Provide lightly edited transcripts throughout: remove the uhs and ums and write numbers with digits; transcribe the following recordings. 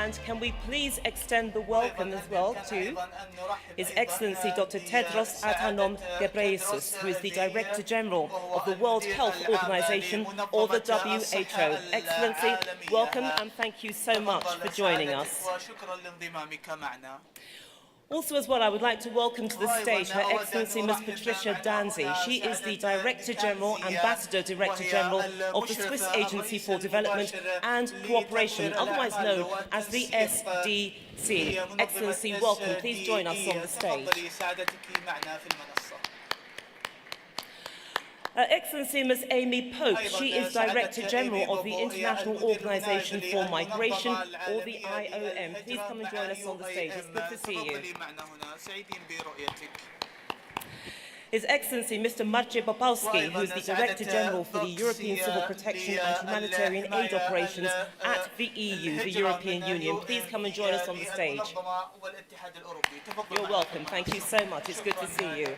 And can we please extend the welcome as well to His Excellency Dr Tedros Adhanom Ghebreyesus, who is the Director General of the World Health Organization, or the WHO. Excellency, welcome and thank you so much for joining us. Also as well, I would like to welcome to the stage Her Excellency Ms. Patricia Danzi. She is the Director General, Ambassador Director General of the Swiss Agency for Development and Cooperation, otherwise known as the SDC. Excellency, welcome. Please join us on the stage. Excellency Ms. Amy Pope, she is Director General of the International Organization for Migration, or the IOM. Please come and join us on the stage. It's good to see you. His Excellency Mr. Maciej Popowski, who is the Director General for the European Civil Protection and Humanitarian Aid Operations at the EU, the European Union. Please come and join us on the stage. You're welcome. Thank you so much. It's good to see you.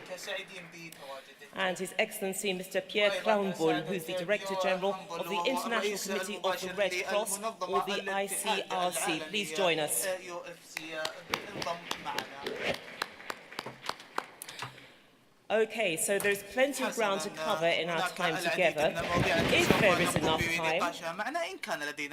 And His Excellency Mr. Pierre Crownbull, who is the Director General of the International Committee of the Red Cross, or the ICRC. Please join us. Okay, so there's plenty of ground to cover in our time together. If there is enough time,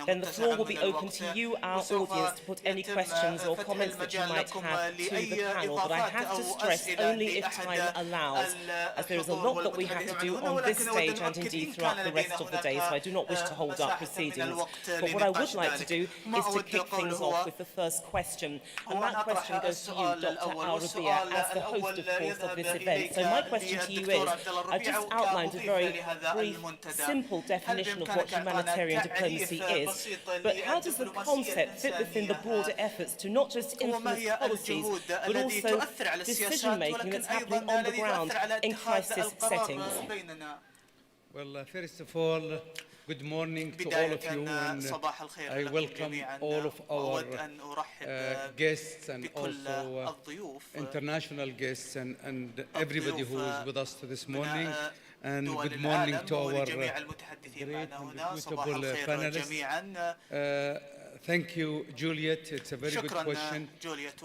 then the floor will be open to you, our audience, to put any questions or comments that you might have to the panel. But I have to stress, only if time allows, as there is a lot that we have to do on this stage and indeed throughout the rest of the day, so I do not wish to hold up proceedings. But what I would like to do is to kick things off with the first question. And that question goes to you, Dr. Al-Rabia, as the host, of course, of this event. So my question to you is, I've just outlined a very brief, simple definition of what humanitarian diplomacy is, but how does the concept fit within the broader efforts to not just influence policies, but also decision-making that's happening on the ground in crisis settings? Well, first of all, good morning to all of you, and I welcome all of our guests and also international guests and everybody who is with us this morning. And good morning to our great and reputable panelists. Thank you, Juliet. It's a very good question,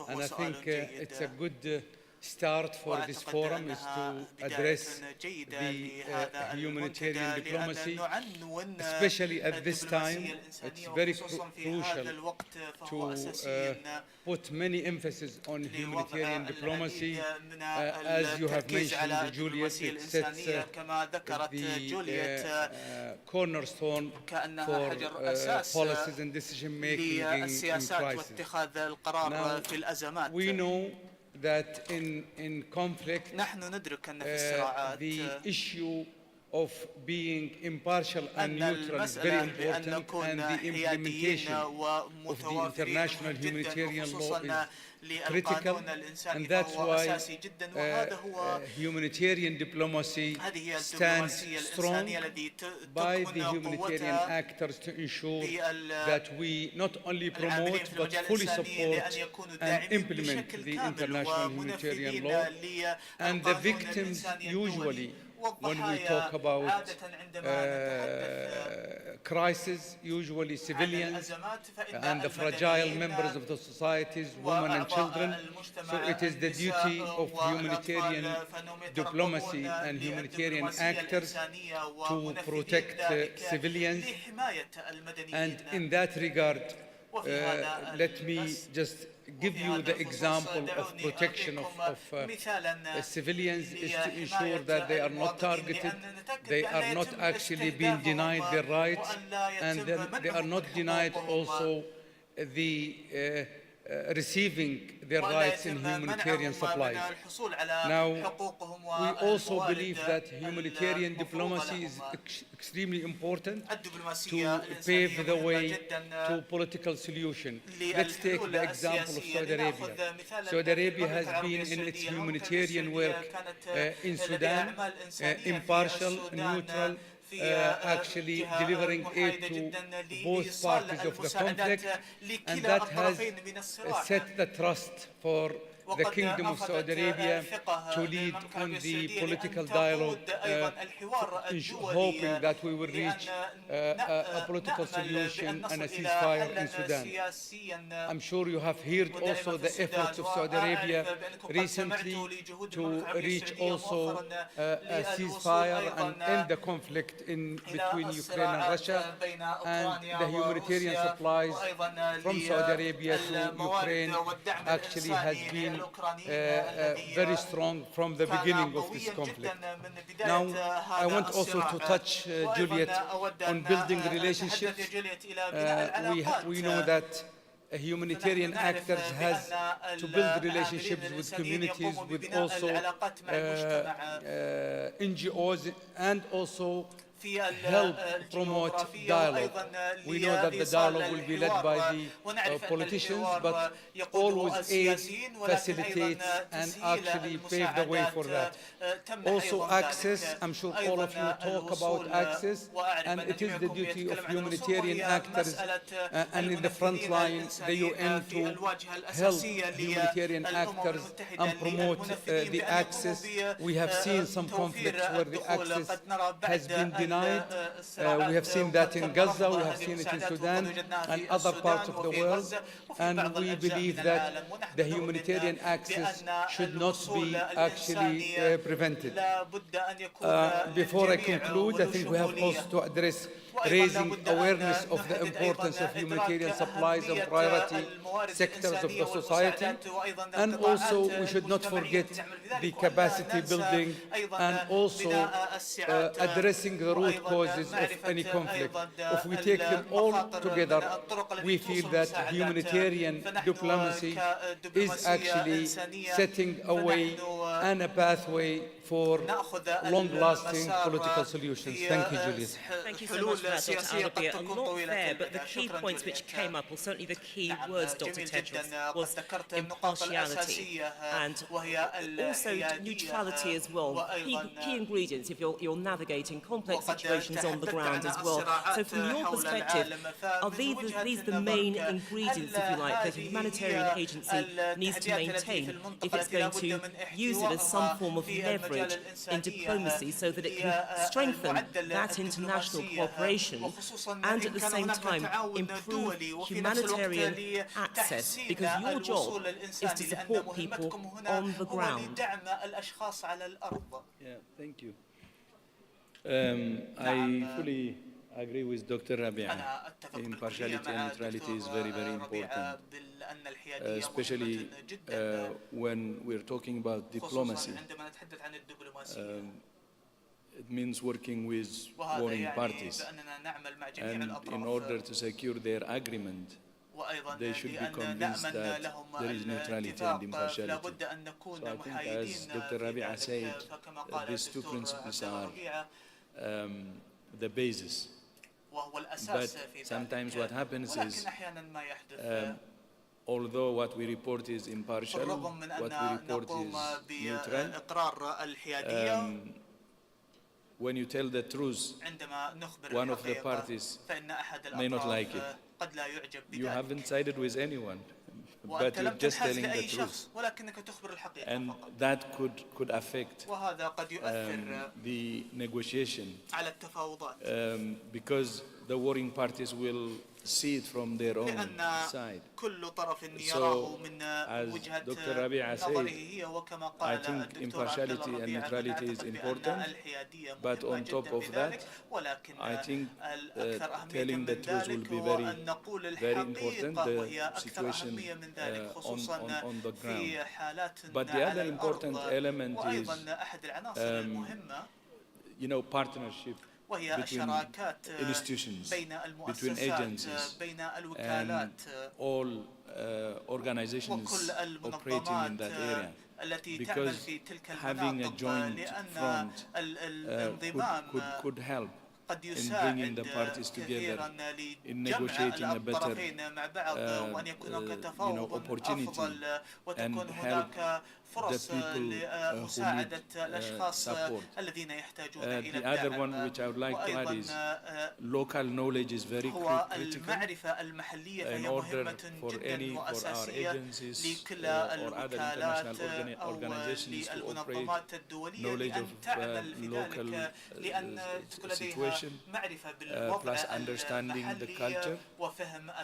and I think it's a good start for this forum is to address the humanitarian diplomacy, especially at this time. It's very crucial to put many emphasis on humanitarian diplomacy. As you have mentioned, Juliet, it sets the cornerstone for policies and decision-making in crisis. Now, we know that in conflict, the issue of being impartial and neutral is very important, and the implementation of the international humanitarian law is critical, and that's why humanitarian diplomacy stands strong by the humanitarian actors to ensure that we not only promote but fully support and implement the international humanitarian law. And the victims usually, when we talk about crisis, usually civilians and the fragile members of the societies, women and children. So it is the duty of humanitarian diplomacy and humanitarian actors to protect civilians. And in that regard, let me just give you the example of protection of civilians is to ensure that they are not targeted, they are not actually being denied their rights, and they are not denied also the receiving their rights in humanitarian supplies. Now, we also believe that humanitarian diplomacy is extremely important to pave the way to political solution. Let's take the example of Saudi Arabia. Saudi Arabia has been in its humanitarian work in Sudan, impartial, neutral, actually delivering aid to both parties of the conflict, and that has set the trust for the Kingdom of Saudi Arabia to lead on the political dialogue, hoping that we will reach a political solution and a ceasefire in Sudan. I'm sure you have heard also the efforts of Saudi Arabia recently to reach also a ceasefire and end the conflict between Ukraine and Russia, and the humanitarian supplies from Saudi Arabia to Ukraine actually has been very strong from the beginning of this conflict. Now, I want also to touch, Juliet, on building relationships. We know that a humanitarian actor has to build relationships with communities, with also NGOs, and also help promote dialogue. We know that the dialogue will be led by the politicians, but always aid, facilitates, and actually pave the way for that. Also access, I'm sure all of you talk about access, and it is the duty of humanitarian actors and in the front line, the UN, to help humanitarian actors and promote the access. We have seen some conflicts where the access has been denied. We have seen that in Gaza, we have seen it in Sudan and other parts of the world, and we believe that the humanitarian access should not be actually prevented. Before I conclude, I think we have also to address raising awareness of the importance of humanitarian supplies and priority sectors of the society, and also we should not forget the capacity building and also addressing the root causes of any conflict. If we take them all together, we feel that humanitarian diplomacy is actually setting a way and a pathway for long-lasting political solutions. Thank you, Juliet. Thank you so much for that, Dr. Arabia. A lot there, but the key points which came up, or certainly the key words, Dr. Tedros, was impartiality and also neutrality as well. Key ingredients if you're navigating complex situations on the ground as well. So from your perspective, are these the main ingredients, if you like, that a humanitarian agency needs to maintain if it's going to use it as some form of leverage in diplomacy so that it can strengthen that international cooperation and at the same time improve humanitarian access, because your job is to support people on the ground? Yeah, thank you. I fully agree with Dr. Rabia. Impartiality and neutrality is very, very important, especially when we're talking about diplomacy. It means working with warring parties, and in order to secure their agreement, they should be convinced that there is neutrality and impartiality. So I think, as Dr. Rabia said, these two principles are the basis. But sometimes what happens is, although what we report is impartial, what we report is neutral, when you tell the truth, one of the parties may not like it. You haven't sided with anyone, but you're just telling the truth. And that could affect the negotiation, because the warring parties will see it from their own side. So, as Dr. Rabia said, I think impartiality and neutrality is important, but on top of that, I think telling the truth will be very, very important, the situation on the ground. But the other important element is, partnership between institutions, between agencies, and all organizations operating in that area. Because having a joint front could help in bringing the parties together, in negotiating a better opportunity and help the people who need support. The other one which I would like to add is local knowledge is very critical in order for our agencies or other international organizations to operate knowledge of local situation, plus understanding the culture,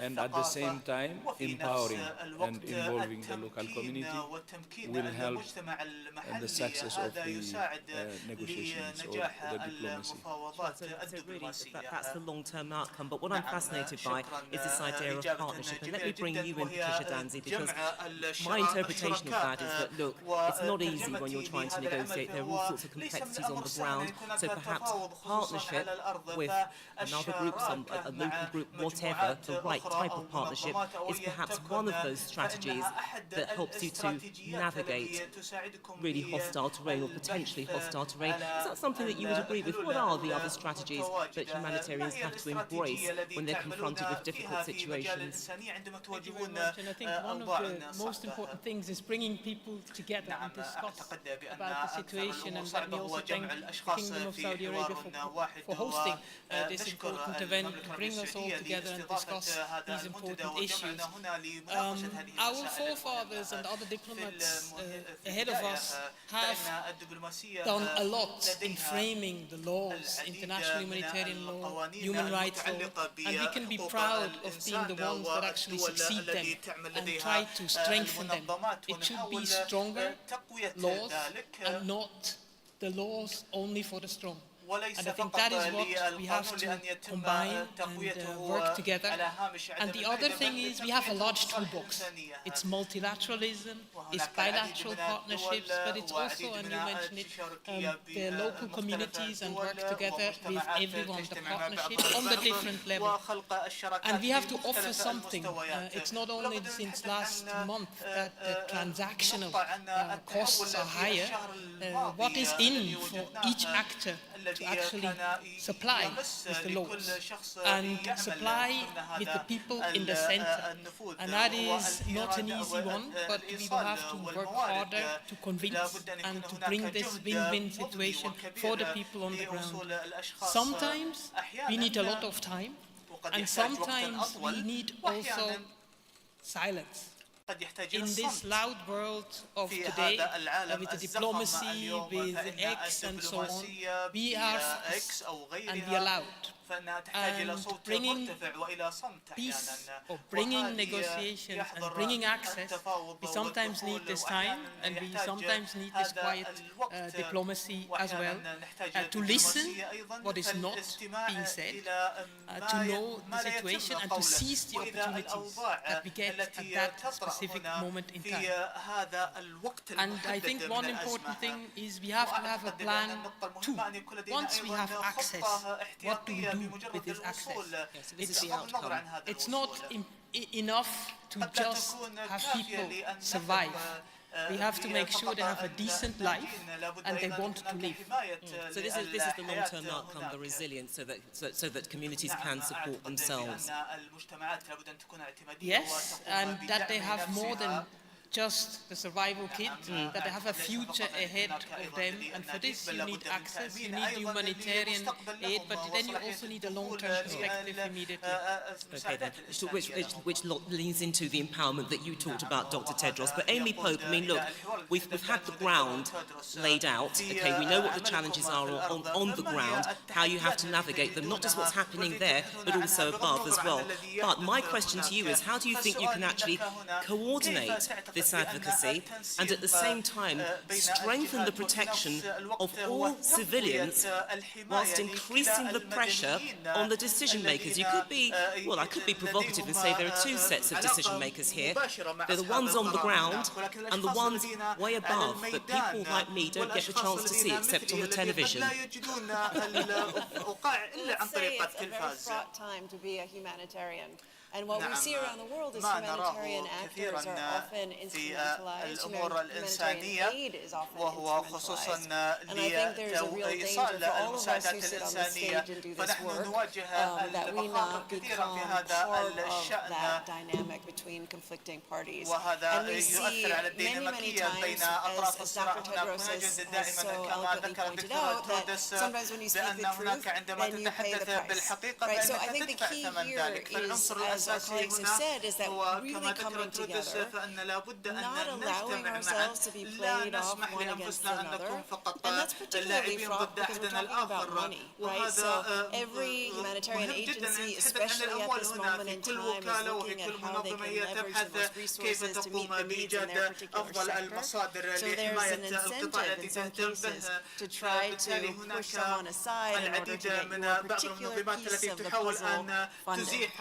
and at the same time empowering and involving the local community will help the success of the negotiations or the diplomacy. So really, that's the long-term outcome. But what I'm fascinated by is this idea of partnership. And let me bring you in, Patricia Danzi, because my interpretation of that is that, look, it's not easy when you're trying to negotiate. There are all sorts of complexities on the ground. So perhaps partnership with another group, a local group, whatever, the right type of partnership is perhaps one of those strategies that helps you to navigate really hostile terrain or potentially hostile terrain. Is that something that you would agree with? What are the other strategies that humanitarians have to embrace when they're confronted with difficult situations? Thank you very much. And I think one of the most important things is bringing people together and discuss about the situation. And let me also thank the Kingdom of Saudi Arabia for hosting this important event to bring us all together and discuss these important issues. Our forefathers and other diplomats ahead of us have done a lot in framing the laws, international humanitarian law, human rights law, and we can be proud of being the ones that actually succeed them and try to strengthen them. It should be stronger laws and not the laws only for the strong. And I think that is what we have to combine and work together. And the other thing is we have a large toolbox. It's multilateralism, it's bilateral partnerships, but it's also, and you mentioned it, the local communities and work together with everyone, the partnership on the different levels. And we have to offer something. It's not only since last month that the transactional costs are higher. What is in for each actor to actually supply with the laws and supply with the people in the center. And that is not an easy one, but we will have to work harder to convince and to bring this win-win situation for the people on the ground. Sometimes we need a lot of time, and sometimes we need also silence. In this loud world of today, with the diplomacy, with X and so on, we are fast and we are loud. And bringing peace or bringing negotiations and bringing access, we sometimes need this time and we sometimes need this quiet diplomacy as well, to listen what is not being said, to know the situation and to seize the opportunities that we get at that specific moment in time. And I think one important thing is we have to have a plan too. Once we have access, what do we do with this access? It's not enough to just have people survive. We have to make sure they have a decent life and they want to live. So this is the long-term outcome, the resilience, so that communities can support themselves. Yes, and that they have more than just the survival kit, that they have a future ahead of them, and for this you need access, you need humanitarian aid, but then you also need a long-term perspective immediately. Okay then, which leans into the empowerment that you talked about, Dr Tedros. But Amy Pope, I mean, look, we've had the ground laid out, okay, we know what the challenges are on the ground, how you have to navigate them, not just what's happening there, but also above as well. But my question to you is, how do you think you can actually coordinate this advocacy and at the same time strengthen the protection of all civilians whilst increasing the pressure on the decision makers? You could be, well, I could be provocative and say there are two sets of decision makers here. They're the ones on the ground and the ones way above that people like me don't get the chance to see except on the television. Let's say it's a very fraught time to be a humanitarian. And what we see around the world is ما humanitarian نراه actors كثيرا are often في instrumentalized. الأمور Humanitarian الإنسانية aid is often وهو خصوصا instrumentalized. And I think there's a real danger لإيصال for all of us المساعدات who sit on this الإنسانية stage and do this فنحن work نواجه that we المخاطر not كثيرا في become هذا part of الشأن that dynamic between conflicting parties. وهذا And we see يؤثر على many, many الديناميكية بين times, أطراف as الصراع Dr. هناك Tedros ونجد has so دائما كما eloquently ذكر pointed الدكتور out, that تودس sometimes when you speak بأن the هناك truth, عندما then you pay the تتحدث price. بالحقيقة Right, so I فإنك think the تدفع key ثمن here ذلك is, فالعنصر as our الأساسي colleagues have هنا said, is that هو really كما ذكر coming تودس together, فأن لابد أن not allowing نجتمع معا ourselves to be لا played off نسمح one against لأنفسنا أن another. نكون فقط And that's particularly اللاعبين fraught ضد because we're أحدنا talking about الآخر money, right? So وهذا every humanitarian مهم جدا أن agency, نتحدث عن especially at الأموال this هنا moment في in كل time, is وكالة وفي looking at كل how they منظمة can هي leverage the تبحث most كيف resources to meet تقوم the needs in their بإيجاد particular أفضل sector. المصادر So there's an لحماية القطاع incentive الذي in some تهتم cases به to try to فبالتالي push هناك someone aside in order to العديد get من your بعض particular المنظمات piece التي of the تحاول puzzle أن funded. تزيح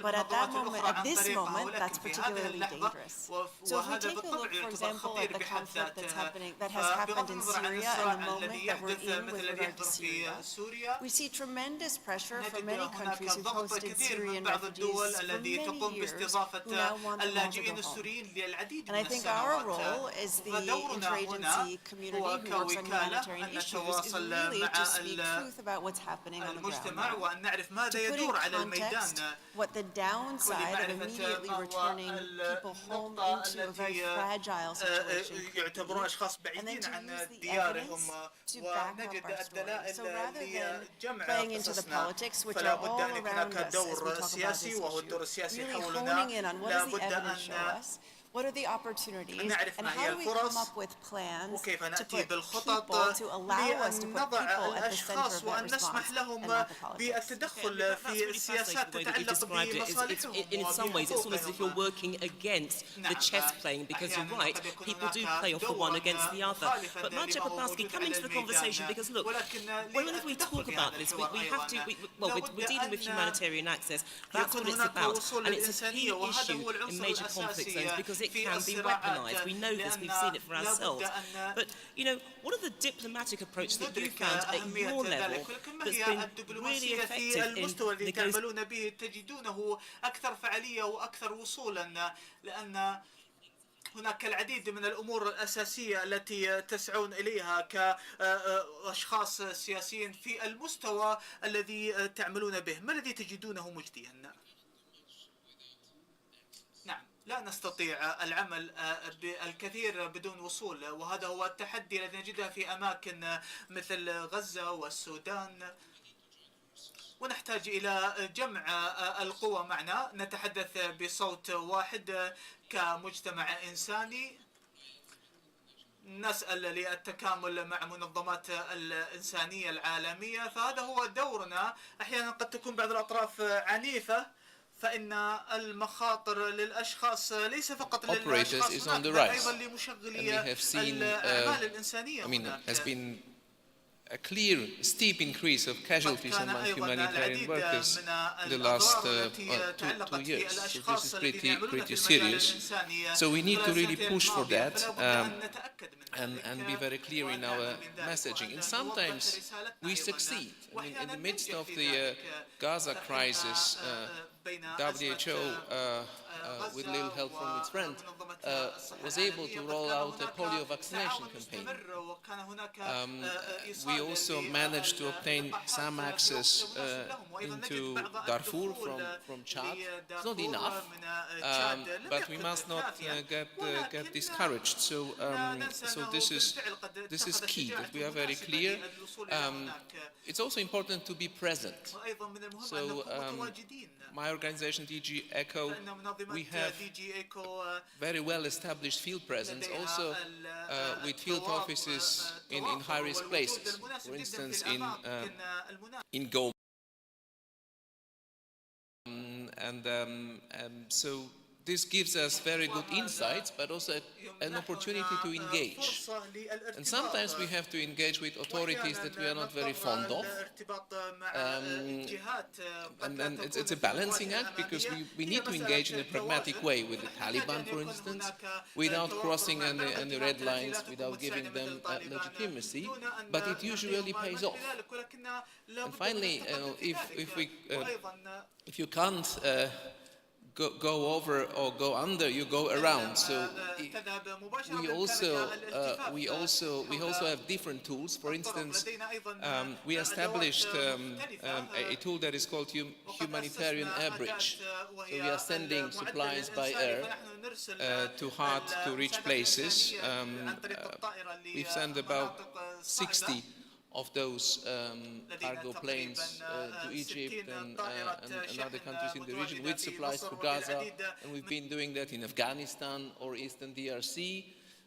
But at that المنظمات moment, الأخرى at عن this طريقها moment, ولكن that's في هذه particularly اللحظة dangerous. So if we وهذا take a بالطبع look, for يعتبر example, خطير at the بحد conflict ذاته that has happened بغض in النظر عن Syria and the الصراع moment الذي that we're يحدث in with مثل الذي regard to يحدث في Syria, سوريا we see tremendous pressure from نجد many هناك countries who've ضغط hosted كثير من Syrian بعض الدول refugees for التي many تقوم years باستضافة who now want them all to اللاجئين go home. السوريين للعديد And I من think our السنوات role as the فدورنا هنا interagency community هو who works on كوكالة humanitarian أن issues is نتواصل really مع to speak truth about what's happening on the ground المجتمع now. وأن نعرف To ماذا put in يدور على الميدان context what the downside of immediately returning people home into a very fragile situation could يعتبرون be, أشخاص and then بعيدين to عن use the ديارهم evidence to back up ونجد our story. الدلائل So rather than لجمع playing into the قصصنا politics, which فلا are بد all أن يكون around هناك us as we دور talk about سياسي this وهو issue, الدور السياسي really حولنا honing in on what لا does the بد evidence show أن us, what are the opportunities, نعرف and ما هي how do we come الفرص up with plans وكيف to نأتي put بالخطط people, to allow us to لأن put نضع people at the center الأشخاص of that وأن response نسمح and لهم not the politics. بالتدخل في السياسات تتعلق بمصالحهم In some ways, it's almost as if you're وبحقوقهم. working against the chess playing, because you're أحياناً right, قد يكون people do هناك play off the دور one against the other. مخالفاً But Marcia لما هو Popowski, موجود come على into the conversation, الميدان. because look, ولكن whenever we للتدخل talk في about هذا this, الحوار we have to, أيضاً. we're dealing with لابد humanitarian access. That's what يكون it's هناك about. وصول And it's a key للإنسانية وهذا issue هو in العنصر major conflict zones الأساسي because it في can be الصراعات weaponized. We know this, we've seen it for ourselves. But, you know, what are the diplomatic approach that you ندرك found at أهمية your ذلك level ولكن ما that's هي been really الدبلوماسية في effective in المستوى الذي negotiating? تعملون به تجدونه أكثر فعالية وأكثر وصولا لأن هناك العديد من الأمور الأساسية التي تسعون إليها كأشخاص سياسيين في المستوى الذي تعملون به ما الذي تجدونه مجديا؟ نعم لا نستطيع العمل بالكثير بدون وصول وهذا هو التحدي الذي نجده في أماكن مثل غزة والسودان ونحتاج إلى جمع القوى معنا نتحدث بصوت واحد كمجتمع إنساني نسأل للتكامل مع منظمات الإنسانية العالمية فهذا هو دورنا أحيانا قد تكون بعض الأطراف عنيفة فإن المخاطر للأشخاص ليس فقط للأشخاص هناك بل أيضا لمشغلي الأعمال الإنسانية هناك a clear, steep increase of casualties among humanitarian workers in the last 2 years. So this is pretty serious. So we need to really push for that and be very clear in our messaging. And sometimes we succeed. I mean, in the midst of the Gaza crisis, WHO, with little help from its friend, was able to roll out a polio vaccination campaign. We also managed to obtain some access into Darfur from Chad. It's not enough, but we must not get discouraged. So this is key, that we are very clear. It's also important to be present. So my organization, DG ECHO, we have very well-established field presence, also with field offices in high-risk places. For instance, in Goma. So this gives us very good insights, but also an opportunity to engage. And sometimes we have to engage with authorities that we are not very fond of. And then it's a balancing act, because we need to engage in a pragmatic way with the Taliban, for instance, without crossing any red lines, without giving them legitimacy, but it usually pays off. And finally, if you can't go over or go under, you go around. So we also have different tools. For instance, we established a tool that is called humanitarian air bridge. So we are sending supplies by air to hard to reach places. We've sent about 60 of those cargo planes to Egypt and other countries in the region with supplies for Gaza, and we've been doing that in Afghanistan or Eastern DRC.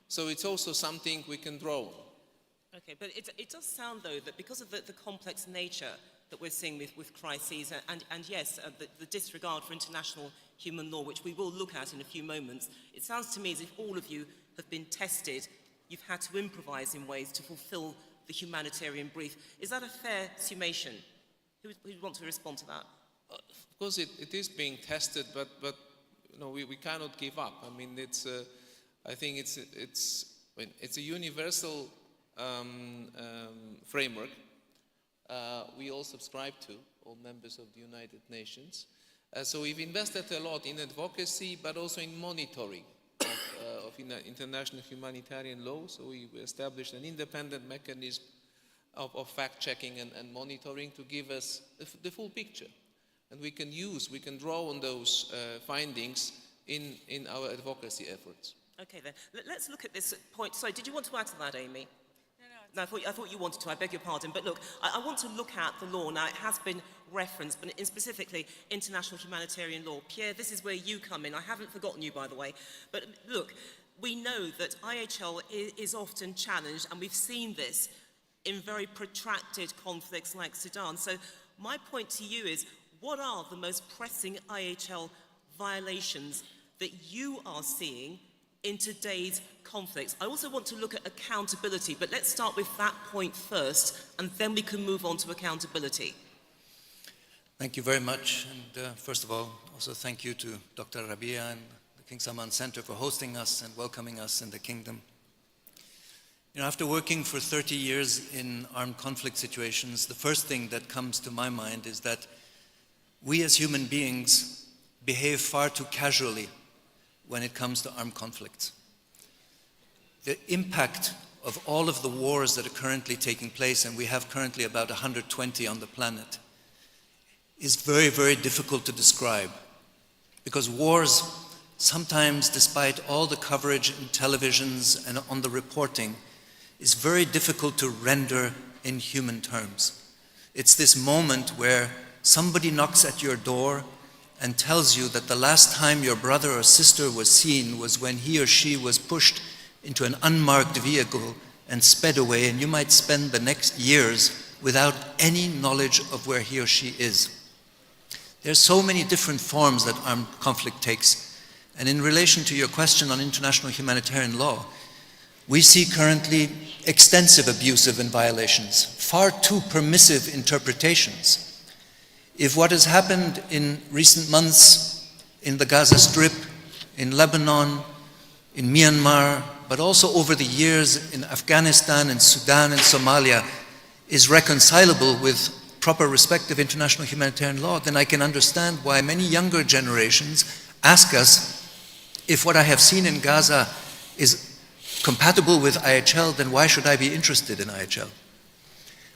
So it's also something we can draw on. Okay, but it does sound, though, that because of the complex nature that we're seeing with crises, and yes, the disregard for international human law, which we will look at in a few moments, it sounds to me as if all of you have been tested. You've had to improvise in ways to fulfill the humanitarian brief. Is that a fair summation? Who would want to respond to that? Of course, it is being tested, but you know, we cannot give up. I mean, I think it's a universal framework. We all subscribe to, all members of the United Nations. So we've invested a lot in advocacy, but also in monitoring of international humanitarian law. So we established an independent mechanism of fact-checking and monitoring to give us the full picture. And we can draw on those findings in our advocacy efforts. Okay then, let's look at this point. Sorry, did you want to add to that, Amy? No, I thought you wanted to, I beg your pardon. But look, I want to look at the law. Now, it has been referenced, but specifically international humanitarian law. Pierre, this is where you come in. I haven't forgotten you, by the way. But look, we know that IHL is often challenged, and we've seen this in very protracted conflicts like Sudan. So my point to you is, what are the most pressing IHL violations that you are seeing in today's conflicts? I also want to look at accountability, but let's start with that point first, and then we can move on to accountability. Thank you very much. And first of all, also thank you to Dr. Rabia and the King Salman Center for hosting us and welcoming us in the kingdom. You know, after working for 30 years in armed conflict situations, the first thing that comes to my mind is that we as human beings behave far too casually when it comes to armed conflicts. The impact of all of the wars that are currently taking place, and we have currently about 120 on the planet, is very, very difficult to describe. Because wars, sometimes despite all the coverage in televisions and on the reporting, is very difficult to render in human terms. It's this moment where somebody knocks at your door and tells you that the last time your brother or sister was seen was when he or she was pushed into an unmarked vehicle and sped away, and you might spend the next years without any knowledge of where he or she is. There's so many different forms that armed conflict takes. And in relation to your question on international humanitarian law, we see currently extensive abusive and violations, far too permissive interpretations. If what has happened in recent months in the Gaza Strip, in Lebanon, in Myanmar, but also over the years in Afghanistan and Sudan and Somalia is reconcilable with proper respect of international humanitarian law, then I can understand why many younger generations ask us, if what I have seen in Gaza is compatible with IHL, then why should I be interested in IHL?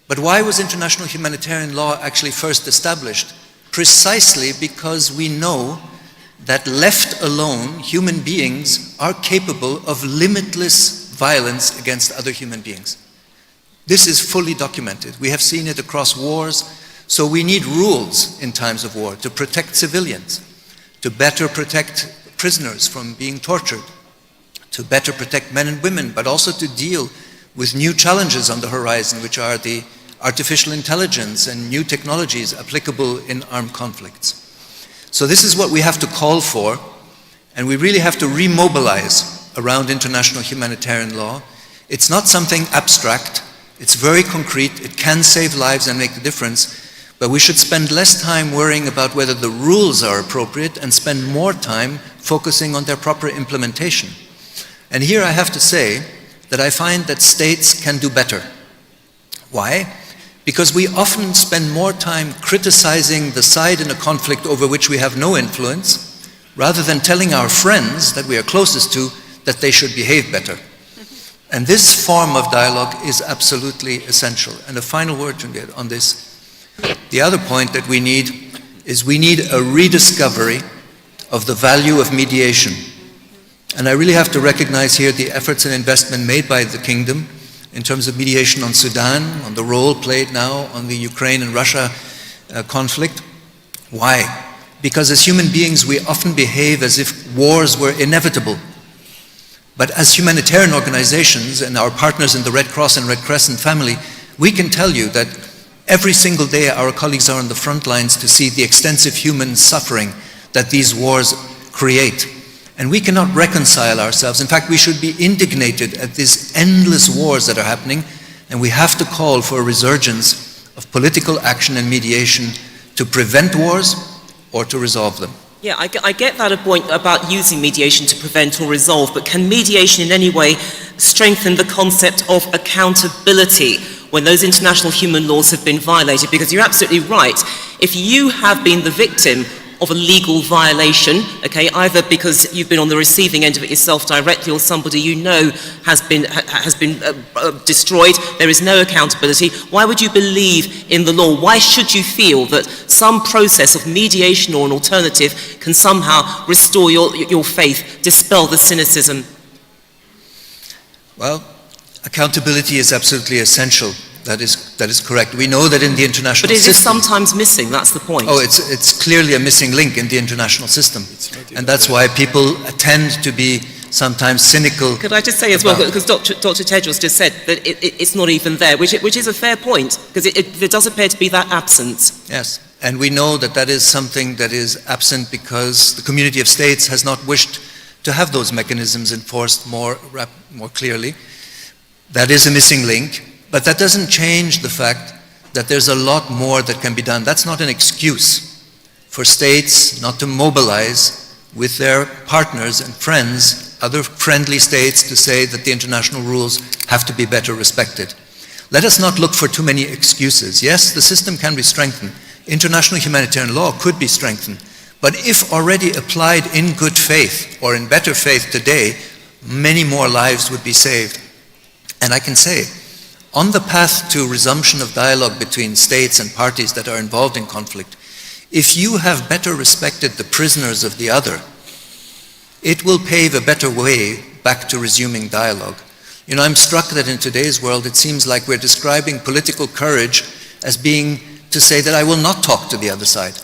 But why was international humanitarian law actually first established? Precisely because we know that left alone, human beings are capable of limitless violence against other human beings. This is fully documented. We have seen it across wars. So we need rules in times of war to protect civilians, to better protect prisoners from being tortured, to better protect men and women, but also to deal with new challenges on the horizon, which are the artificial intelligence and new technologies applicable in armed conflicts. So this is what we have to call for, and we really have to remobilize around international humanitarian law. It's not something abstract, it's very concrete, it can save lives and make a difference, but we should spend less time worrying about whether the rules are appropriate and spend more time focusing on their proper implementation. And here I have to say that I find that states can do better. Why? Because we often spend more time criticizing the side in a conflict over which we have no influence, rather than telling our friends that we are closest to that they should behave better. And this form of dialogue is absolutely essential. And a final word on this. The other point that we need is we need a rediscovery of the value of mediation. And I really have to recognize here the efforts and investment made by the Kingdom in terms of mediation on Sudan, on the role played now on the Ukraine and Russia conflict. Why? Because as human beings, we often behave as if wars were inevitable. But as humanitarian organizations and our partners in the Red Cross and Red Crescent family, we can tell you that every single day our colleagues are on the front lines to see the extensive human suffering that these wars create. And we cannot reconcile ourselves. In fact, we should be indignated at these endless wars that are happening, and we have to call for a resurgence of political action and mediation to prevent wars or to resolve them. Yeah, I get that point about using mediation to prevent or resolve, but can mediation in any way strengthen the concept of accountability when those international human laws have been violated? Because you're absolutely right. If you have been the victim of a legal violation, okay, either because you've been on the receiving end of it yourself directly or somebody you know has been destroyed, there is no accountability. Why would you believe in the law? Why should you feel that some process of mediation or an alternative can somehow restore your faith, dispel the cynicism? Well, accountability is absolutely essential. That is correct. We know that in the international system... But is it sometimes missing? That's the point. Oh, it's clearly a missing link in the international system. And that's why people tend to be sometimes cynical. Could I just say as well, because Dr Tedros just said that it's not even there, which is a fair point, because there does appear to be that absence. Yes, and we know that that is something that is absent because the community of states has not wished to have those mechanisms enforced more clearly. That is a missing link. But that doesn't change the fact that there's a lot more that can be done. That's not an excuse for states not to mobilize with their partners and friends, other friendly states, to say that the international rules have to be better respected. Let us not look for too many excuses. Yes, the system can be strengthened. International humanitarian law could be strengthened. But if already applied in good faith or in better faith today, many more lives would be saved. And I can say, on the path to resumption of dialogue between states and parties that are involved in conflict, if you have better respected the prisoners of the other, it will pave a better way back to resuming dialogue. You know, I'm struck that in today's world it seems like we're describing political courage as being to say that I will not talk to the other side.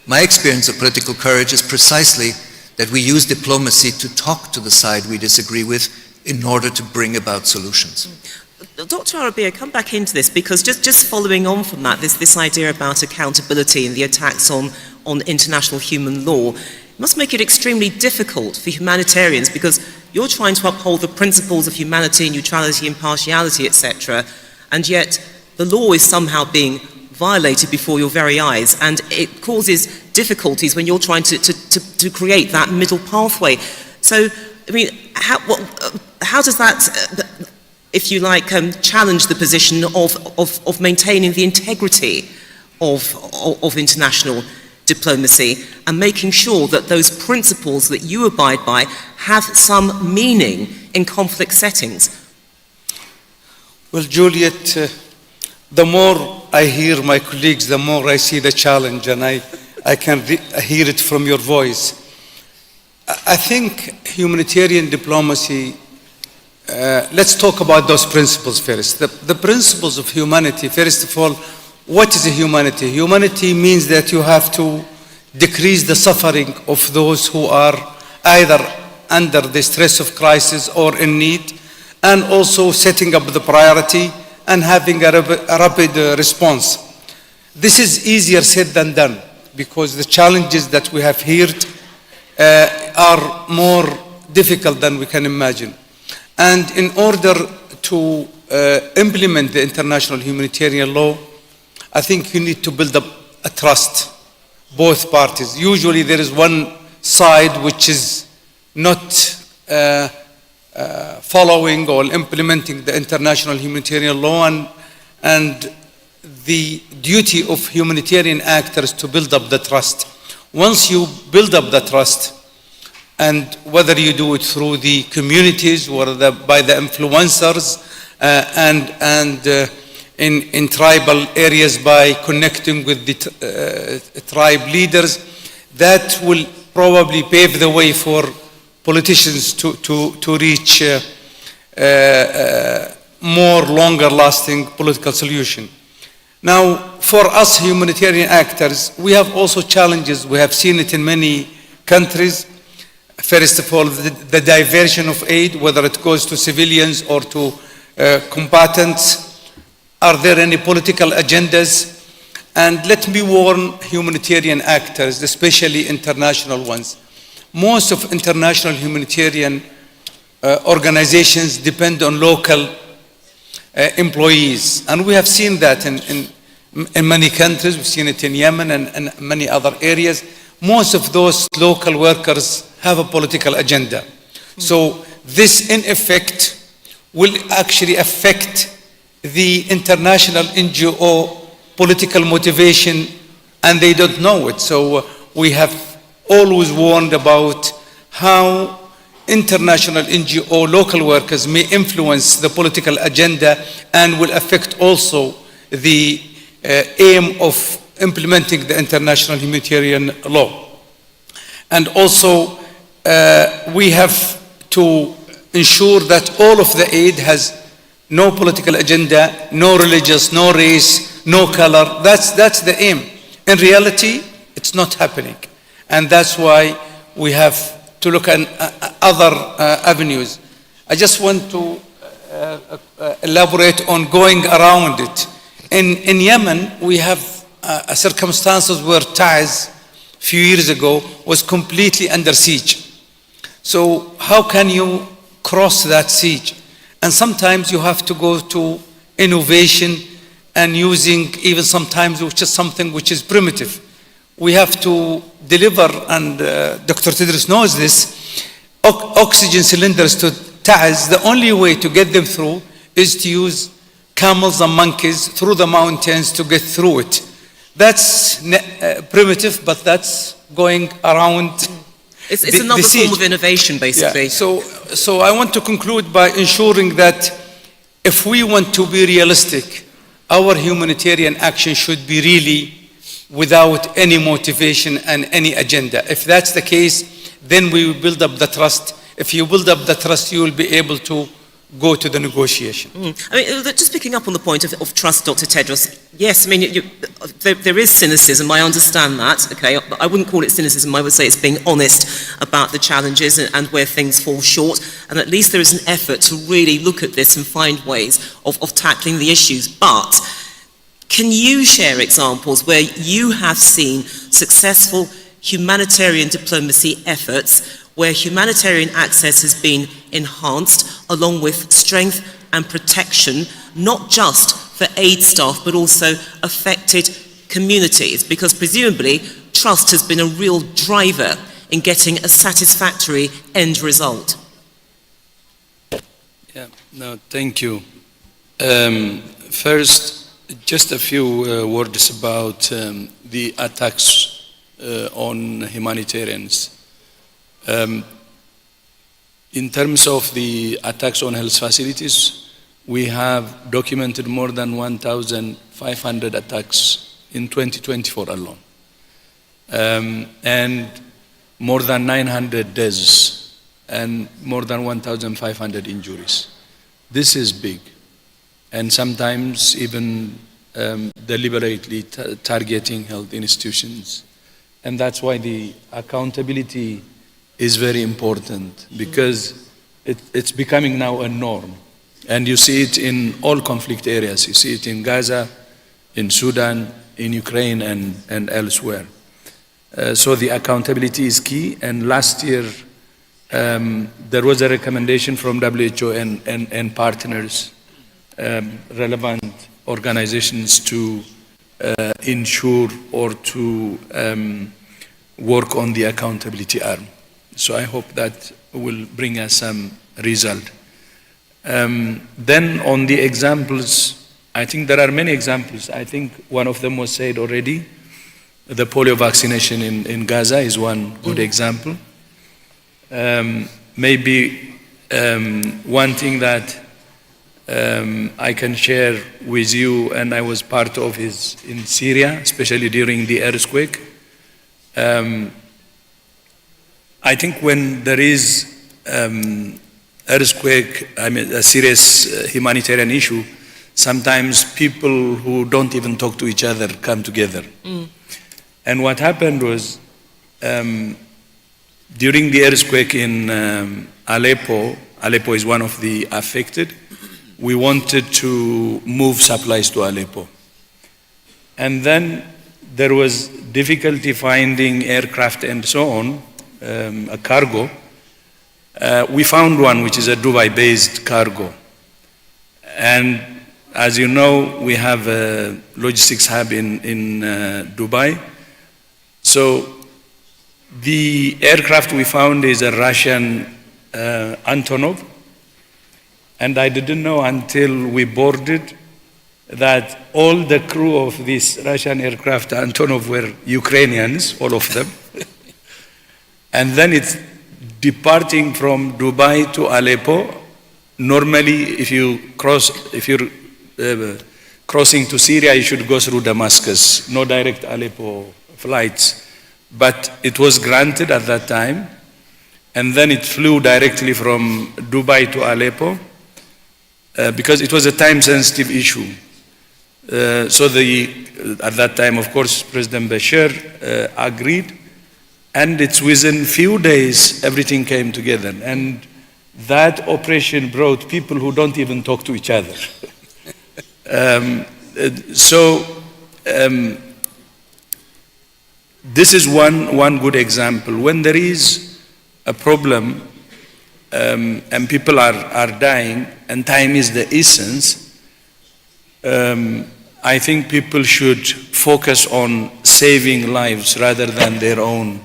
My experience of political courage is precisely that we use diplomacy to talk to the side we disagree with in order to bring about solutions. Dr. Arabia, come back into this, because just following on from that, this idea about accountability and the attacks on international human law must make it extremely difficult for humanitarians, because you're trying to uphold the principles of humanity, neutrality, impartiality, etc., and yet the law is somehow being violated before your very eyes, and it causes difficulties when you're trying to create that middle pathway. So, I mean, how does that, if you like, challenge the position of maintaining the integrity of international diplomacy and making sure that those principles that you abide by have some meaning in conflict settings? Well, Juliet, the more I hear my colleagues, the more I see the challenge, and I can hear it from your voice. I think humanitarian diplomacy, let's talk about those principles first. The principles of humanity, first of all, what is humanity? Humanity means that you have to decrease the suffering of those who are either under the stress of crisis or in need, and also setting up the priority and having a rapid response. This is easier said than done, because the challenges that we have here are more difficult than we can imagine. And in order to implement the international humanitarian law, I think you need to build up a trust, both parties. Usually there is one side which is not following or implementing the international humanitarian law, and the duty of humanitarian actors to build up the trust. Once you build up the trust, And whether you do it through the communities or by the influencers in tribal areas by connecting with the tribe leaders, that will probably pave the way for politicians to reach more longer lasting political solution. Now, for us humanitarian actors, we have also challenges. We have seen it in many countries. First of all, the diversion of aid, whether it goes to civilians or to combatants. Are there any political agendas? And let me warn humanitarian actors, especially international ones. Most of international humanitarian organizations depend on local employees. And we have seen that in many countries. We've seen it in Yemen and many other areas. Most of those local workers have a political agenda. So this, in effect, will actually affect the international NGO political motivation, and they don't know it. So we have always warned about how international NGO local workers may influence the political agenda and will affect also the aim of implementing the international humanitarian law. And also, we have to ensure that all of the aid has no political agenda, no religious, no race, no color. That's the aim. In reality, it's not happening. And that's why we have to look at other avenues. I just want to elaborate on going around it. In Yemen, we have circumstances where Taiz, a few years ago, was completely under siege. So how can you cross that siege? And sometimes you have to go to innovation and using even sometimes which is something which is primitive. We have to deliver, and Dr. Tedros knows this, oxygen cylinders to Taiz. The only way to get them through is to use camels and monkeys through the mountains to get through it. That's primitive, but that's going around. It's another form of innovation, basically. Yeah. So I want to conclude by ensuring that if we want to be realistic, our humanitarian action should be really without any motivation and any agenda. If that's the case, then we will build up the trust. If you build up the trust, you will be able to go to the negotiation. I mean, just picking up on the point of trust, Dr. Tedros, yes, I mean, there is cynicism, I understand that, okay, but I wouldn't call it cynicism, I would say it's being honest about the challenges and where things fall short, and at least there is an effort to really look at this and find ways of tackling the issues. But can you share examples where you have seen successful humanitarian diplomacy efforts where humanitarian access has been enhanced along with strength and protection, not just for aid staff, but also affected communities? Because presumably, trust has been a real driver in getting a satisfactory end result. Yeah, no, thank you. First, just a few words about the attacks on humanitarians. In terms of the attacks on health facilities, we have documented more than 1,500 attacks in 2024 alone. And more than 900 deaths and more than 1,500 injuries. This is big. And sometimes even deliberately targeting health institutions. And that's why the accountability is very important, because it's becoming now a norm. And you see it in all conflict areas. You see it in Gaza, in Sudan, in Ukraine, and elsewhere. So the accountability is key. And last year, there was a recommendation from WHO and partners, relevant organizations, to ensure or to work on the accountability arm. So I hope that will bring us some result. Then on the examples, I think there are many examples. I think one of them was said already. The polio vaccination in Gaza is one good example. Maybe one thing that I can share with you, and I was part of, is in Syria, especially during the earthquake. I think when there is earthquake, I mean a serious humanitarian issue, sometimes people who don't even talk to each other come together. And what happened was, during the earthquake in Aleppo is one of the affected, we wanted to move supplies to Aleppo. And then there was difficulty finding aircraft and so on, a cargo. We found one which is a Dubai-based cargo. And as you know, we have a logistics hub in Dubai. So the aircraft we found is a Russian Antonov. And I didn't know until we boarded that all the crew of this Russian aircraft Antonov were Ukrainians, all of them. And then it's departing from Dubai to Aleppo. Normally, if you're crossing to Syria, you should go through Damascus, no direct Aleppo flights. But it was granted at that time, and then it flew directly from Dubai to Aleppo, because it was a time-sensitive issue. So at that time, of course, President Bashir agreed, and it's within few days everything came together. And that operation brought people who don't even talk to each other. This is one good example. When there is a problem and people are dying and time is the essence, I think people should focus on saving lives rather than their own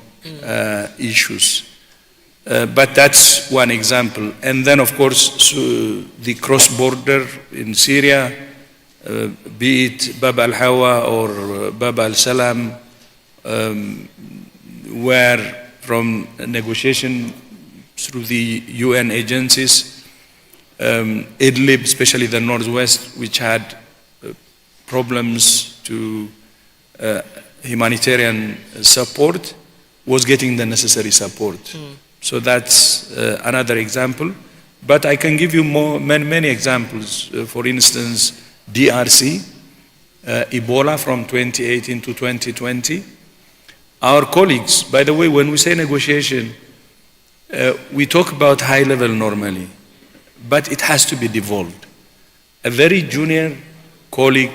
issues. But that's one example. And then, of course, the cross-border in Syria, be it Bab al-Hawa or Bab al-Salam, where from negotiation through the UN agencies, Idlib, especially the northwest, which had problems to humanitarian support, was getting the necessary support. So that's another example. But I can give you many examples. For instance, DRC, Ebola from 2018 to 2020. Our colleagues, by the way, when we say negotiation, we talk about high level normally, but it has to be devolved. A very junior colleague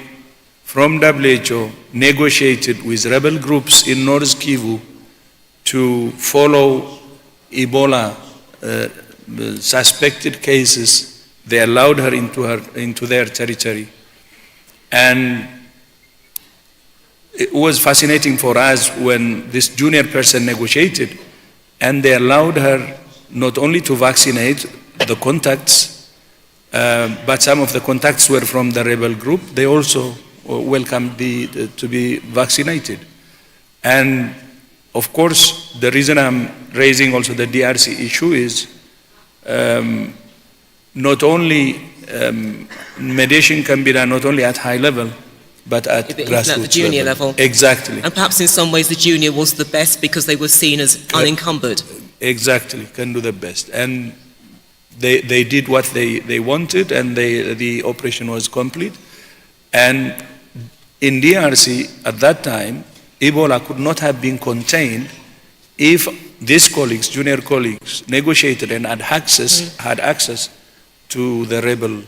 from WHO negotiated with rebel groups in North Kivu to follow Ebola suspected cases. They allowed her into their territory. And it was fascinating for us when this junior person negotiated, and they allowed her not only to vaccinate the contacts, but some of the contacts were from the rebel group. They also welcomed to be vaccinated. And of course, the reason I'm raising also the DRC issue is not only mediation can be done not only at high level, but at grassroots at the junior level. Exactly. And perhaps in some ways the junior was the best because they were seen as unencumbered. Exactly, can do the best. And they did what they wanted, and the operation was complete. And in DRC, at that time, Ebola could not have been contained if these colleagues, junior colleagues, negotiated and had access to the rebel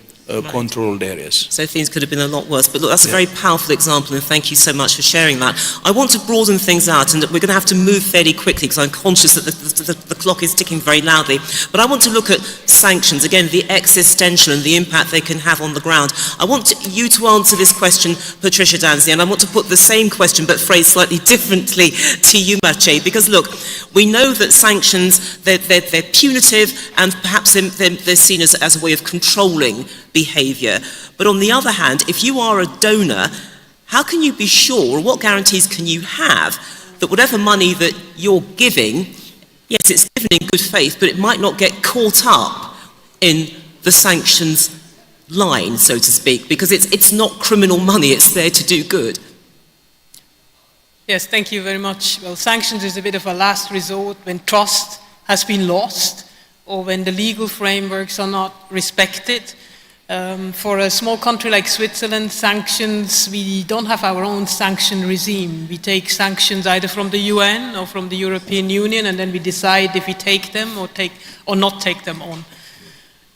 controlled areas. So things could have been a lot worse. But look, that's a very powerful example, and thank you so much for sharing that. I want to broaden things out, and we're going to have to move fairly quickly because I'm conscious that the clock is ticking very loudly. But I want to look at sanctions, again, the existential and the impact they can have on the ground. I want you to answer this question, Patricia Danzi, and I want to put the same question but phrased slightly differently to you, Maciej, because look, we know that sanctions, they're punitive, and perhaps they're seen as a way of controlling behaviour. But on the other hand, if you are a donor, how can you be sure, or what guarantees can you have that whatever money that you're giving, yes, it's given in good faith, but it might not get caught up in the sanctions line, so to speak, because it's not criminal money, it's there to do good. Yes, thank you very much. Well, sanctions is a bit of a last resort when trust has been lost or when the legal frameworks are not respected. For a small country like Switzerland, sanctions, we don't have our own sanction regime. We take sanctions either from the UN or from the European Union, and then we decide if we take them or not take them on.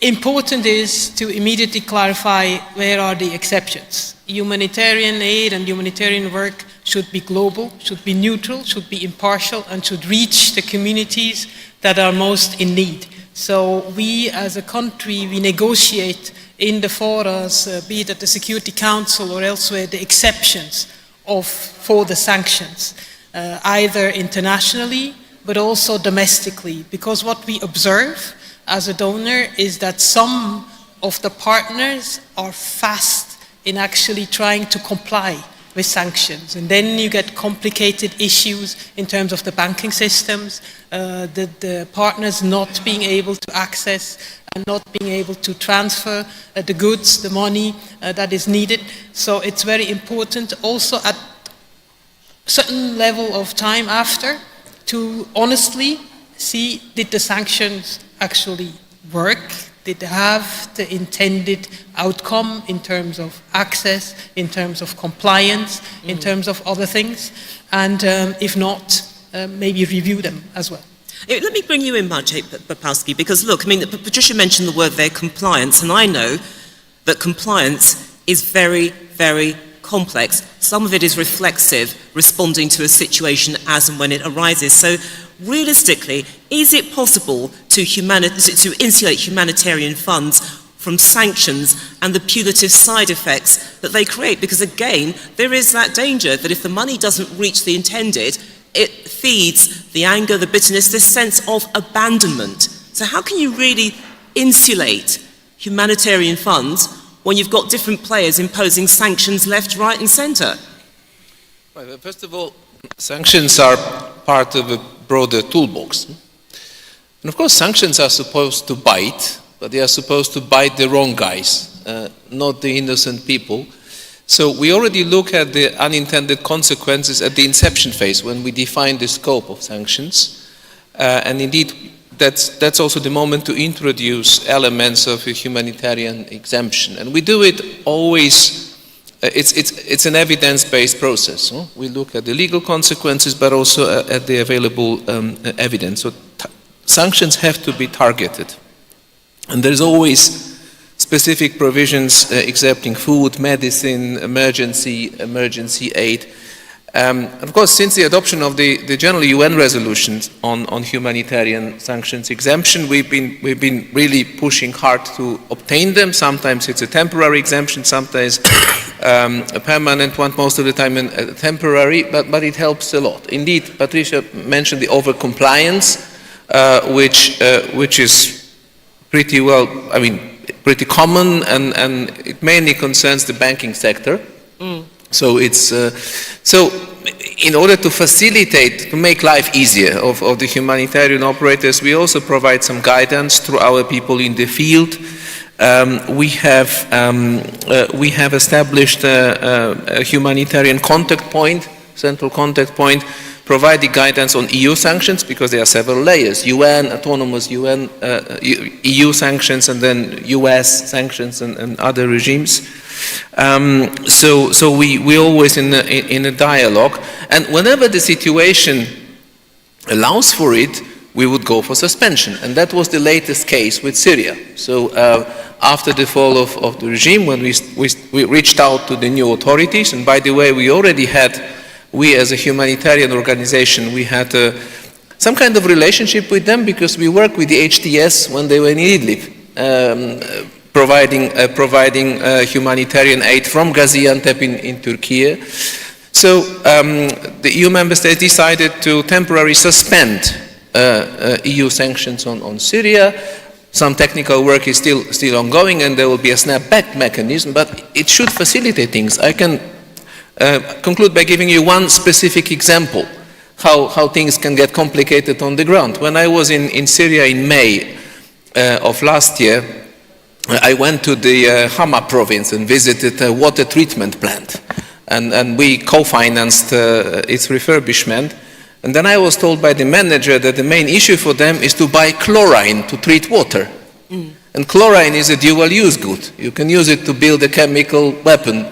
Important is to immediately clarify where are the exceptions. Humanitarian aid and humanitarian work should be global, should be neutral, should be impartial, and should reach the communities that are most in need. So we as a country, we negotiate in the forums, be it at the Security Council or elsewhere, the exceptions for the sanctions, either internationally but also domestically. Because what we observe as a donor is that some of the partners are fast in actually trying to comply with sanctions. And then you get complicated issues in terms of the banking systems, the partners not being able to access and not being able to transfer the goods, the money that is needed. So it's very important also at a certain level of time after to honestly see, did the sanctions actually work? Did they have the intended outcome in terms of access, in terms of compliance, in terms of other things? And if not, maybe review them as well. Let me bring you in, Maciej Popowski, because look, I mean, Patricia mentioned the word there, compliance, and I know that compliance is very, very complex. Some of it is reflexive, responding to a situation as and when it arises. So realistically, is it possible to insulate humanitarian funds from sanctions and the punitive side effects that they create? Because again, there is that danger that if the money doesn't reach the intended, it feeds the anger, the bitterness, this sense of abandonment. So how can you really insulate humanitarian funds when you've got different players imposing sanctions left, right and centre? Well, first of all, sanctions are part of a broader toolbox. And of course, sanctions are supposed to bite, but they are supposed to bite the wrong guys, not the innocent people. So we already look at the unintended consequences at the inception phase when we define the scope of sanctions. And indeed, that's also the moment to introduce elements of a humanitarian exemption. And we do it always, it's an evidence-based process. Huh? We look at the legal consequences, but also at the available evidence. So sanctions have to be targeted. And there's always specific provisions accepting food, medicine, emergency aid. Of course, since the adoption of the General UN resolutions on humanitarian sanctions exemption, we've been really pushing hard to obtain them. Sometimes it's a temporary exemption, sometimes a permanent one, most of the time a temporary, but it helps a lot. Indeed, Patricia mentioned the overcompliance, which is pretty well, I mean, pretty common, and it mainly concerns the banking sector. So it's so in order to facilitate, to make life easier of the humanitarian operators, we also provide some guidance through our people in the field. We have established a humanitarian contact point, central contact point, providing guidance on EU sanctions, because there are several layers: UN, autonomous UN, EU sanctions, and then US sanctions and other regimes. So we always in a dialogue, and whenever the situation allows for it, we would go for suspension, and that was the latest case with Syria. So after the fall of the regime, when we reached out to the new authorities, and by the way, we as a humanitarian organization, we had some kind of relationship with them, because we worked with the HTS when they were in Idlib, providing humanitarian aid from Gaziantep in Turkey. So the EU member states decided to temporarily suspend EU sanctions on Syria. Some technical work is still ongoing, and there will be a snapback mechanism, but it should facilitate things. I can conclude by giving you one specific example. how things can get complicated on the ground. When I was in Syria in May of last year, I went to the Hama province and visited a water treatment plant. And we co-financed its refurbishment. And then I was told by the manager that the main issue for them is to buy chlorine to treat water. And chlorine is a dual-use good. You can use it to build a chemical weapon.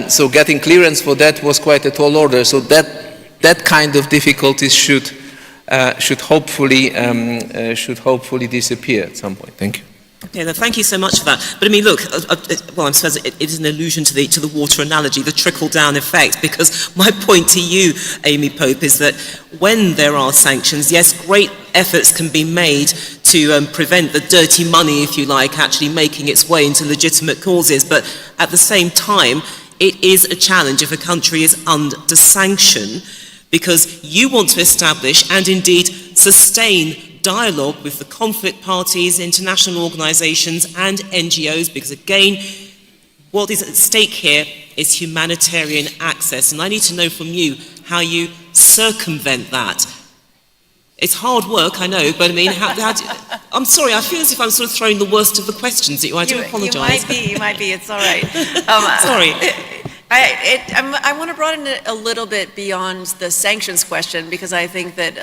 So getting clearance for that was quite a tall order. So that kind of difficulties should hopefully disappear at some point. Thank you. Okay, thank you so much for that. But I mean, look, well, I suppose it is an allusion to the water analogy, the trickle-down effect, because my point to you, Amy Pope, is that when there are sanctions, yes, great efforts can be made to prevent the dirty money, if you like, actually making its way into legitimate causes. But at the same time, it is a challenge if a country is under sanction, because you want to establish and indeed sustain dialogue with the conflict parties, international organisations and NGOs, because again, what is at stake here is humanitarian access. And I need to know from you how you circumvent that. It's hard work, I know, but I mean, I'm sorry, I feel as if I'm sort of throwing the worst of the questions at you. I do apologise. You might be, it's all right. Sorry. I want to broaden it a little bit beyond the sanctions question, because I think that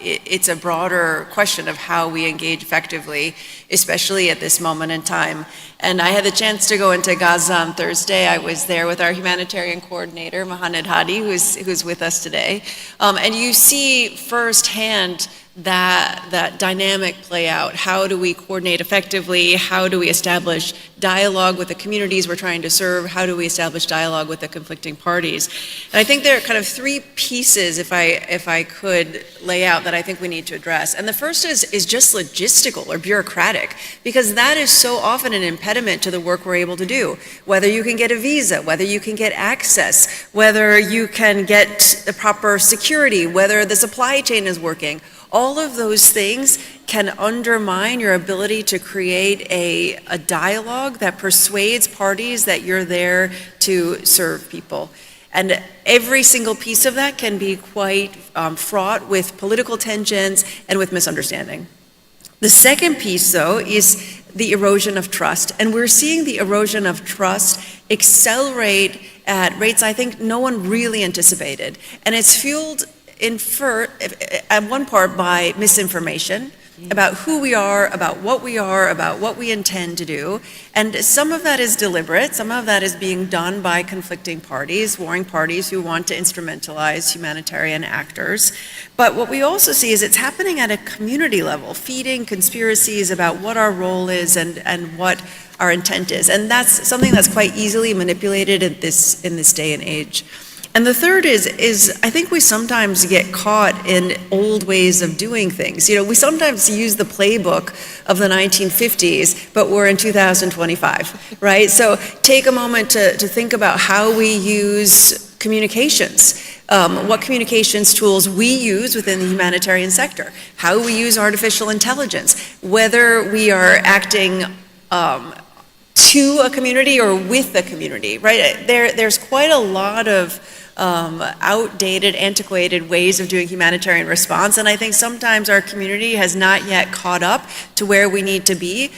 it's a broader question of how we engage effectively, especially at this moment in time. And I had the chance to go into Gaza on Thursday. I was there with our humanitarian coordinator, Mohamed Hadi, who's with us today. And you see firsthand that dynamic play out. How do we coordinate effectively? How do we establish dialogue with the communities we're trying to serve? How do we establish dialogue with the conflicting parties? And I think there are kind of three pieces, if I could lay out, that I think we need to address. And the first is just logistical or bureaucratic, because that is so often an impediment to the work we're able to do. Whether you can get a visa, whether you can get access, whether you can get the proper security, whether the supply chain is working. All of those things can undermine your ability to create a dialogue that persuades parties that you're there to serve people. And every single piece of that can be quite fraught with political tensions and with misunderstanding. The second piece, though, is the erosion of trust. And we're seeing the erosion of trust accelerate at rates I think no one really anticipated. And it's fueled at one part by misinformation about who we are, about what we intend to do. And some of that is deliberate, some of that is being done by conflicting parties, warring parties who want to instrumentalize humanitarian actors. But what we also see is it's happening at a community level, feeding conspiracies about what our role is and what our intent is. And that's something that's quite easily manipulated in this day and age. And the third is I think we sometimes get caught in old ways of doing things. You know, we sometimes use the playbook of the 1950s, but we're in 2025, right? So take a moment to think about how we use communications, what communications tools we use within the humanitarian sector, how we use artificial intelligence, whether we are acting to a community or with a community, right? There's quite a lot of outdated, antiquated ways of doing humanitarian response, and I think sometimes our community has not yet caught up to where we need to be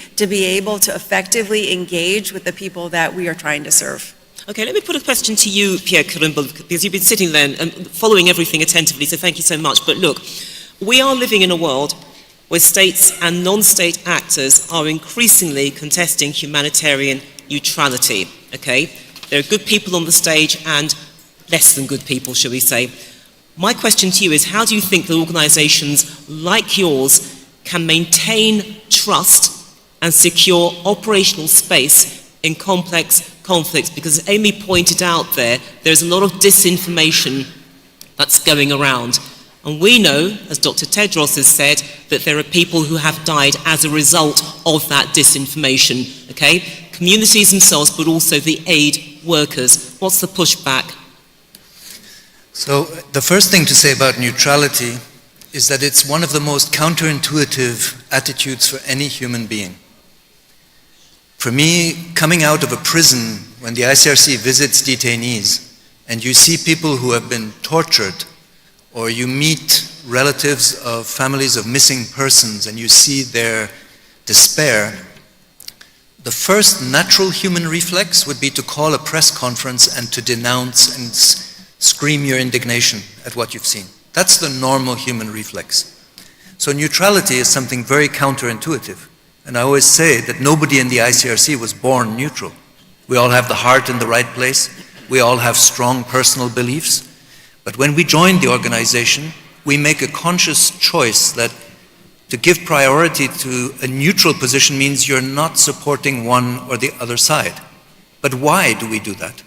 able to effectively engage with the people that we are trying to serve. Okay, let me put a question to you, Pierre Karimbal, because you've been sitting there and following everything attentively, so thank you so much. But look, we are living in a world where states and non-state actors are increasingly contesting humanitarian neutrality, okay? There are good people on the stage and less than good people, shall we say. My question to you is, how do you think that organisations like yours can maintain trust and secure operational space in complex conflicts? Because as Amy pointed out there's a lot of disinformation that's going around. And we know, as Dr Tedros has said, that there are people who have died as a result of that disinformation, okay? Communities themselves, but also the aid workers. What's the pushback? So the first thing to say about neutrality is that it's one of the most counterintuitive attitudes for any human being. For me, coming out of a prison when the ICRC visits detainees and you see people who have been tortured or you meet relatives of families of missing persons and you see their despair, the first natural human reflex would be to call a press conference and to denounce and scream your indignation at what you've seen. That's the normal human reflex. So neutrality is something very counterintuitive. And I always say that nobody in the ICRC was born neutral. We all have the heart in the right place. We all have strong personal beliefs. But when we join the organization, we make a conscious choice that to give priority to a neutral position means you're not supporting one or the other side. But why do we do that?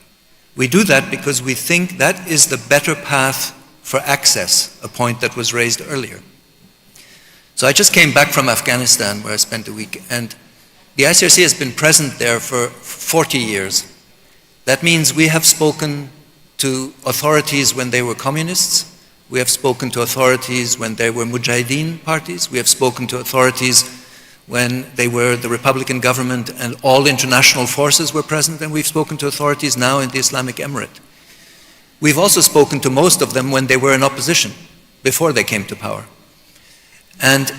We do that because we think that is the better path for access, a point that was raised earlier. So I just came back from Afghanistan, where I spent a week, and the ICRC has been present there for 40 years. That means we have spoken to authorities when they were communists. We have spoken to authorities when they were Mujahideen parties. We have spoken to authorities when they were the Republican government and all international forces were present, and we've spoken to authorities now in the Islamic Emirate. We've also spoken to most of them when they were in opposition, before they came to power. And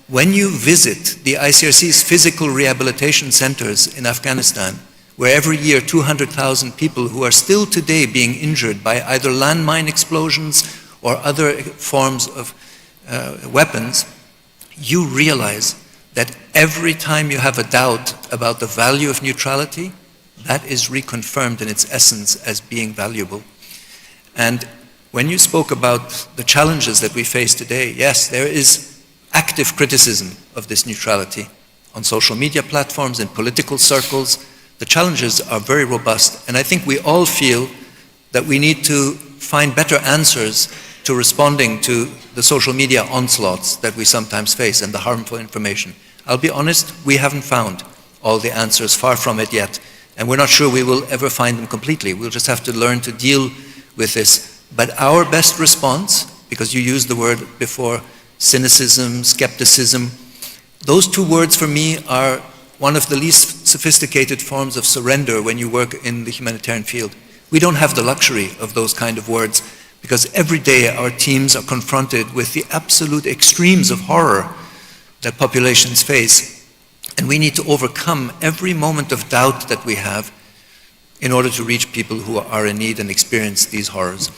when you visit the ICRC's physical rehabilitation centers in Afghanistan, where every year 200,000 people who are still today being injured by either landmine explosions or other forms of weapons, you realize that every time you have a doubt about the value of neutrality, that is reconfirmed in its essence as being valuable. And when you spoke about the challenges that we face today, yes, there is active criticism of this neutrality on social media platforms, in political circles. The challenges are very robust, and I think we all feel that we need to find better answers to responding to the social media onslaughts that we sometimes face and the harmful information. I'll be honest, we haven't found all the answers, far from it yet, and we're not sure we will ever find them completely. We'll just have to learn to deal with this. But our best response, because you used the word before, cynicism, skepticism, those two words for me are one of the least sophisticated forms of surrender when you work in the humanitarian field. We don't have the luxury of those kind of words because every day our teams are confronted with the absolute extremes of horror that populations face. And we need to overcome every moment of doubt that we have in order to reach people who are in need and experience these horrors.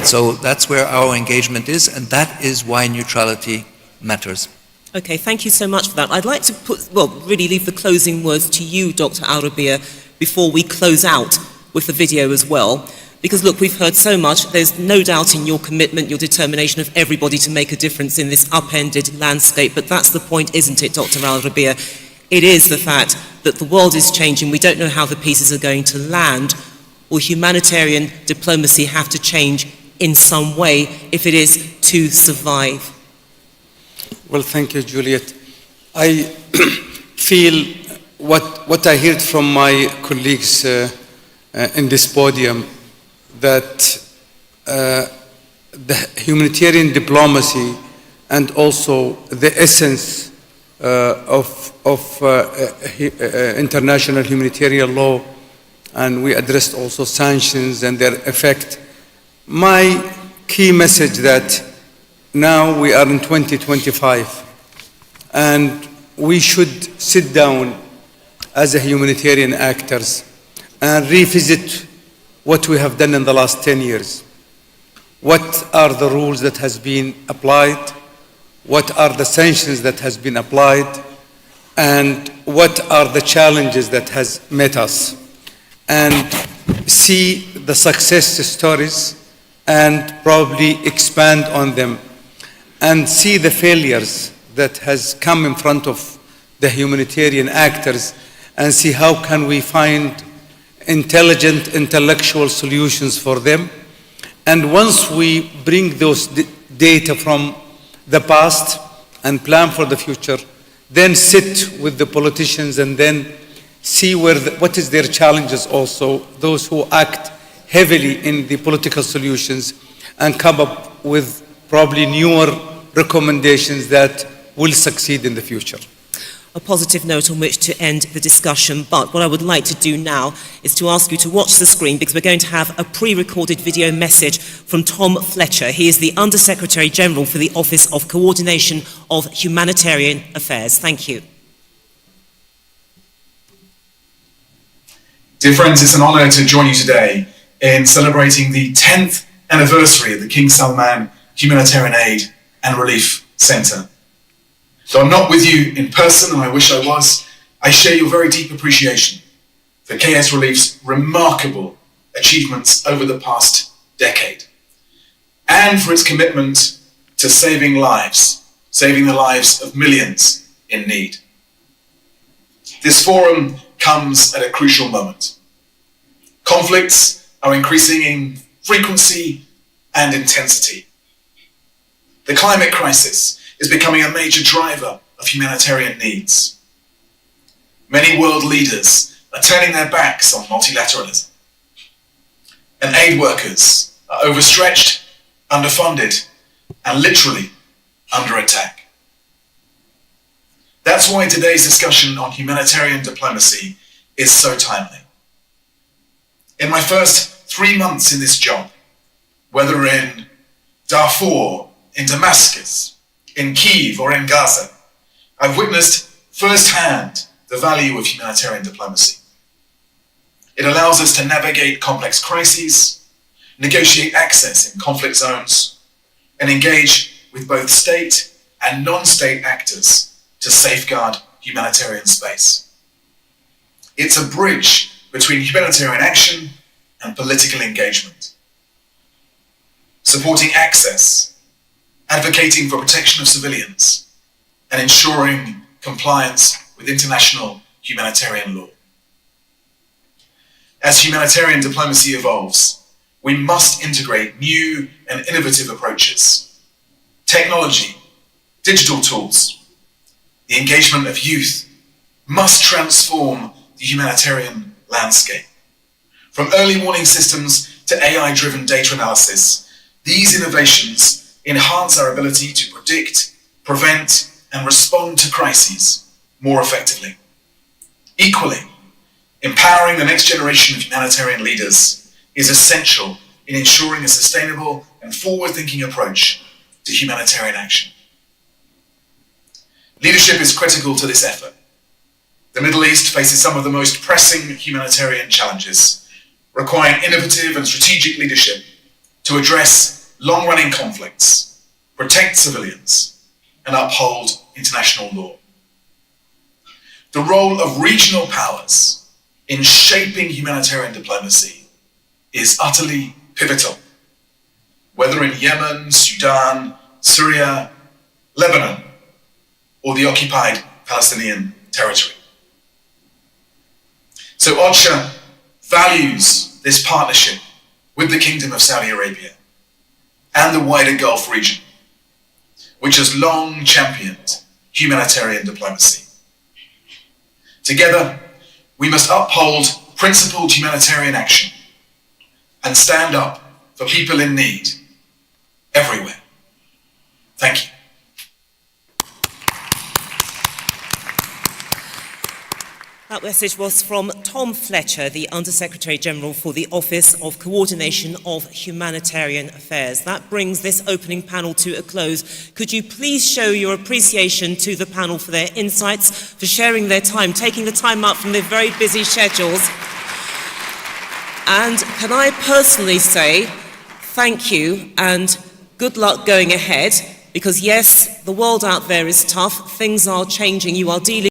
So that's where our engagement is, and that is why neutrality matters. Okay, thank you so much for that. I'd like to really leave the closing words to you, Dr. Al-Rabia, before we close out with the video as well. Because look, we've heard so much. There's no doubt in your commitment, your determination of everybody to make a difference in this upended landscape. But that's the point, isn't it, Dr. Al-Rabia? It is the fact that the world is changing. We don't know how the pieces are going to land. Will humanitarian diplomacy have to change in some way if it is to survive? Well, thank you, Juliet. I feel what I heard from my colleagues in this podium, that the humanitarian diplomacy and also the essence of international humanitarian law, and we addressed also sanctions and their effect. My key message that now we are in 2025 and we should sit down as a humanitarian actors and revisit what we have done in the last 10 years. What are the rules that has been applied? What are the sanctions that has been applied? And what are the challenges that has met us? And see the success stories and probably expand on them, and see the failures that has come in front of the humanitarian actors, and see how can we find intelligent, intellectual solutions for them. And once we bring those data from the past and plan for the future, then sit with the politicians and then see what is their challenges also, those who act heavily in the political solutions, and come up with probably newer recommendations that will succeed in the future. a positive note on which to end the discussion. But what I would like to do now is to ask you to watch the screen, because we're going to have a pre-recorded video message from Tom Fletcher. He is the Under-Secretary General for the Office of Coordination of Humanitarian Affairs. Thank you. Dear friends, it's an honour to join you today in celebrating the 10th anniversary of the King Salman Humanitarian Aid and Relief Centre. So I'm not with you in person, and I wish I was. I share your very deep appreciation for KS Relief's remarkable achievements over the past decade, and for its commitment to saving the lives of millions in need. This forum comes at a crucial moment. Conflicts are increasing in frequency and intensity. The climate crisis is becoming a major driver of humanitarian needs. Many world leaders are turning their backs on multilateralism, and aid workers are overstretched, underfunded, and literally under attack. That's why today's discussion on humanitarian diplomacy is so timely. In my first 3 months in this job, whether in Darfur, in Damascus, in Kyiv, or in Gaza, I've witnessed firsthand the value of humanitarian diplomacy. It allows us to navigate complex crises, negotiate access in conflict zones, and engage with both state and non-state actors to safeguard humanitarian space. It's a bridge between humanitarian action and political engagement, supporting access, advocating for protection of civilians, and ensuring compliance with international humanitarian law. As humanitarian diplomacy evolves, we must integrate new and innovative approaches, technology, digital tools. The engagement of youth must transform the humanitarian landscape. From early warning systems to AI-driven data analysis, these innovations enhance our ability to predict, prevent, and respond to crises more effectively. Equally, empowering the next generation of humanitarian leaders is essential in ensuring a sustainable and forward-thinking approach to humanitarian action. Leadership is critical to this effort. The Middle East faces some of the most pressing humanitarian challenges, requiring innovative and strategic leadership to address long-running conflicts, protect civilians, and uphold international law. The role of regional powers in shaping humanitarian diplomacy is utterly pivotal, whether in Yemen, Sudan, Syria, Lebanon, or the occupied Palestinian territory. So OCHA values this partnership with the Kingdom of Saudi Arabia and the wider Gulf region, which has long championed humanitarian diplomacy. Together, we must uphold principled humanitarian action and stand up for people in need everywhere. Thank you. That message was from Tom Fletcher, the Under-Secretary General for the Office of Coordination of Humanitarian Affairs. That brings this opening panel to a close. Could you please show your appreciation to the panel for their insights, for sharing their time, taking the time out from their very busy schedules. And can I personally say thank you and good luck going ahead, because yes, the world out there is tough, things are changing, you are dealing